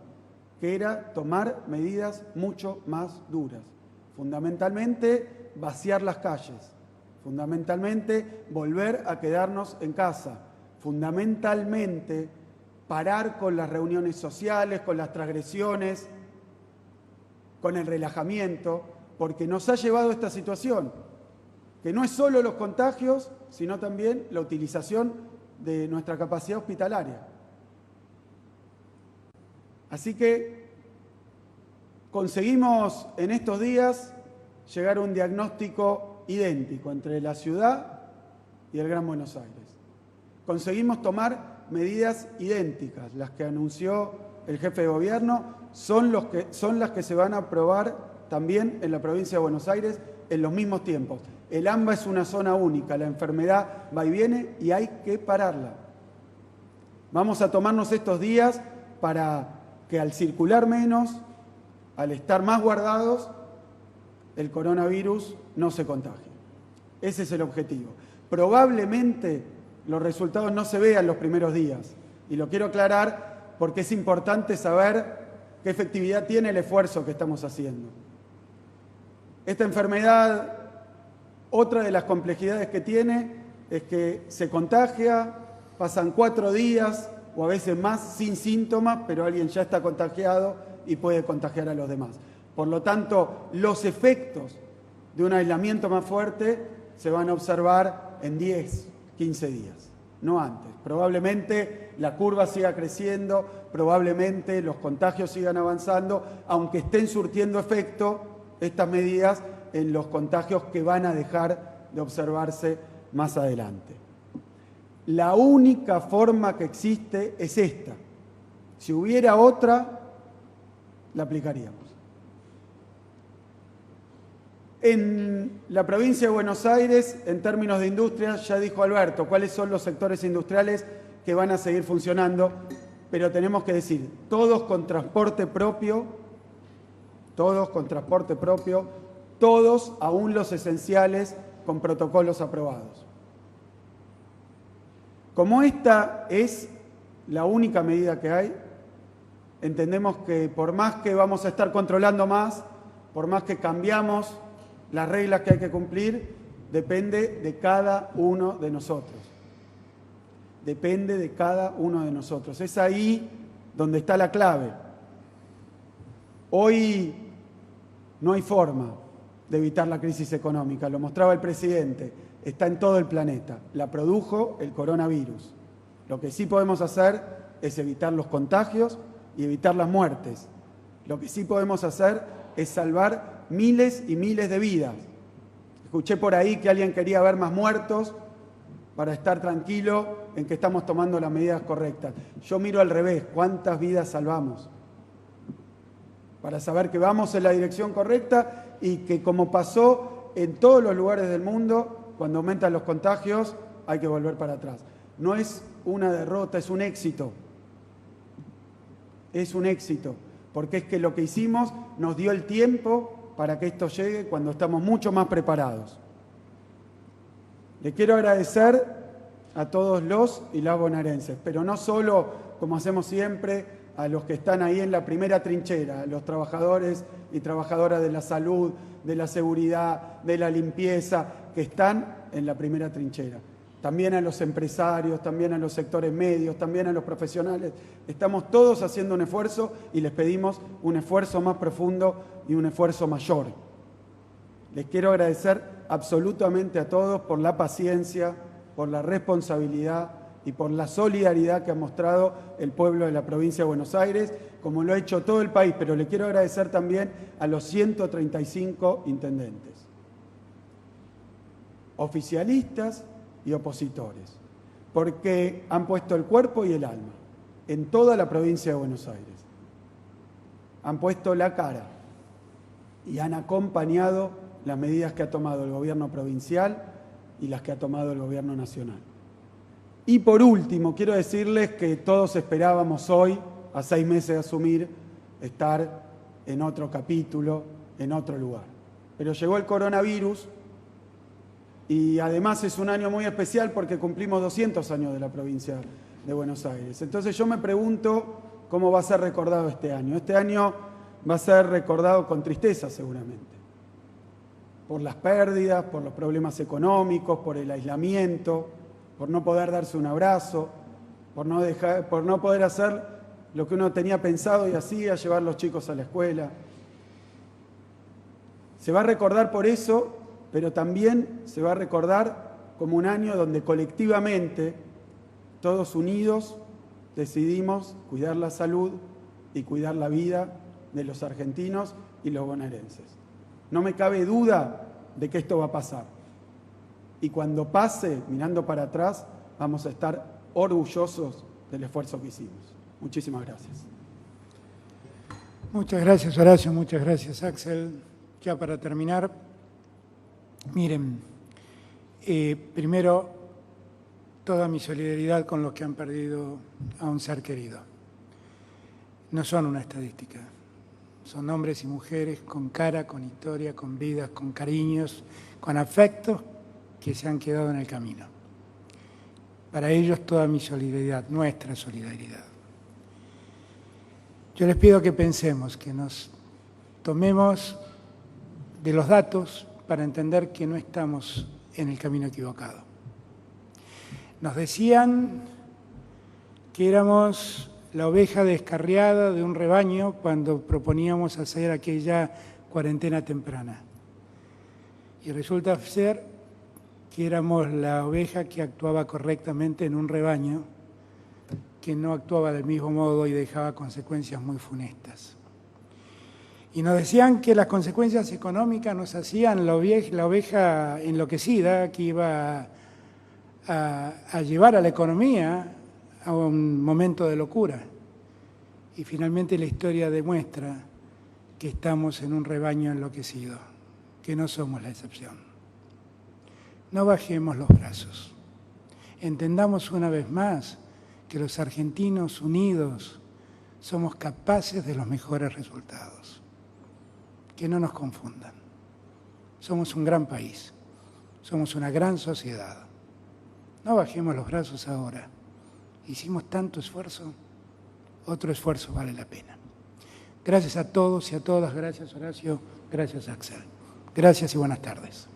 que era tomar medidas mucho más duras. Fundamentalmente, vaciar las calles. Fundamentalmente, volver a quedarnos en casa. Fundamentalmente, parar con las reuniones sociales, con las transgresiones, con el relajamiento, porque nos ha llevado a esta situación, que no es solo los contagios, sino también la utilización de nuestra capacidad hospitalaria. Así que conseguimos en estos días llegar a un diagnóstico idéntico entre la ciudad y el Gran Buenos Aires. Conseguimos tomar medidas idénticas, las que anunció el jefe de gobierno, son las que se van a aprobar también en la provincia de Buenos Aires en los mismos tiempos. El AMBA es una zona única, la enfermedad va y viene y hay que pararla. Vamos a tomarnos estos días para que al circular menos, al estar más guardados, el coronavirus no se contagie. Ese es el objetivo. Probablemente los resultados no se vean los primeros días, y lo quiero aclarar porque es importante saber qué efectividad tiene el esfuerzo que estamos haciendo. Esta enfermedad, otra de las complejidades que tiene es que se contagia, pasan 4 días o a veces más sin síntomas, pero alguien ya está contagiado y puede contagiar a los demás. Por lo tanto, los efectos de un aislamiento más fuerte se van a observar en 10, 15 días, no antes. Probablemente la curva siga creciendo, probablemente los contagios sigan avanzando, aunque estén surtiendo efecto estas medidas en los contagios que van a dejar de observarse más adelante. La única forma que existe es esta. Si hubiera otra, la aplicaríamos. En la provincia de Buenos Aires, en términos de industria, ya dijo Alberto, cuáles son los sectores industriales que van a seguir funcionando, pero tenemos que decir, todos con transporte propio, todos, aún los esenciales, con protocolos aprobados. Como esta es la única medida que hay, entendemos que por más que vamos a estar controlando más, por más que cambiamos las reglas que hay que cumplir, depende de cada uno de nosotros. Depende de cada uno de nosotros. Es ahí donde está la clave. Hoy no hay forma de evitar la crisis económica, lo mostraba el presidente, está en todo el planeta, la produjo el coronavirus. Lo que sí podemos hacer es evitar los contagios y evitar las muertes. Lo que sí podemos hacer es salvar miles y miles de vidas. Escuché por ahí que alguien quería ver más muertos para estar tranquilo en que estamos tomando las medidas correctas. Yo miro al revés, ¿cuántas vidas salvamos? Para saber que vamos en la dirección correcta y que, como pasó en todos los lugares del mundo, cuando aumentan los contagios hay que volver para atrás. No es una derrota, es un éxito. Es un éxito, porque es que lo que hicimos nos dio el tiempo para que esto llegue cuando estamos mucho más preparados. Le quiero agradecer a todos los y las bonaerenses, pero no solo, como hacemos siempre, a los que están ahí en la primera trinchera, a los trabajadores y trabajadoras de la salud, de la seguridad, de la limpieza, que están en la primera trinchera. También a los empresarios, también a los sectores medios, también a los profesionales. Estamos todos haciendo un esfuerzo y les pedimos un esfuerzo más profundo y un esfuerzo mayor. Les quiero agradecer absolutamente a todos por la paciencia, por la responsabilidad y por la solidaridad que ha mostrado el pueblo de la provincia de Buenos Aires, como lo ha hecho todo el país, pero le quiero agradecer también a los 135 intendentes, oficialistas y opositores, porque han puesto el cuerpo y el alma en toda la provincia de Buenos Aires. Han puesto la cara y han acompañado las medidas que ha tomado el gobierno provincial y las que ha tomado el gobierno nacional. Y por último, quiero decirles que todos esperábamos hoy, a 6 meses de asumir, estar en otro capítulo, en otro lugar. Pero llegó el coronavirus y además es un año muy especial porque cumplimos 200 años de la provincia de Buenos Aires. Entonces yo me pregunto cómo va a ser recordado este año. Este año va a ser recordado con tristeza seguramente, por las pérdidas, por los problemas económicos, por el aislamiento, por no poder darse un abrazo, por no poder hacer lo que uno tenía pensado y hacía, llevar a los chicos a la escuela. Se va a recordar por eso, pero también se va a recordar como un año donde colectivamente, todos unidos, decidimos cuidar la salud y cuidar la vida de los argentinos y los bonaerenses. No me cabe duda de que esto va a pasar. Y cuando pase, mirando para atrás, vamos a estar orgullosos del esfuerzo que hicimos. Muchísimas gracias. Muchas gracias, Horacio. Muchas gracias, Axel. Ya para terminar, miren, primero, toda mi solidaridad con los que han perdido a un ser querido. No son una estadística. Son hombres y mujeres con cara, con historia, con vidas, con cariños, con afectos que se han quedado en el camino. Para ellos toda mi solidaridad, nuestra solidaridad. Yo les pido que pensemos, que nos tomemos de los datos para entender que no estamos en el camino equivocado. Nos decían que éramos la oveja descarriada de un rebaño cuando proponíamos hacer aquella cuarentena temprana. Y resulta ser que éramos la oveja que actuaba correctamente en un rebaño que no actuaba del mismo modo y dejaba consecuencias muy funestas. Y nos decían que las consecuencias económicas nos hacían la oveja enloquecida que iba a llevar a la economía a un momento de locura. Y finalmente la historia demuestra que estamos en un rebaño enloquecido, que no somos la excepción. No bajemos los brazos. Entendamos una vez más que los argentinos unidos somos capaces de los mejores resultados. Que no nos confundan. Somos un gran país, somos una gran sociedad. No bajemos los brazos ahora. Hicimos tanto esfuerzo, otro esfuerzo vale la pena. Gracias a todos y a todas, gracias Horacio, gracias Axel. Gracias y buenas tardes.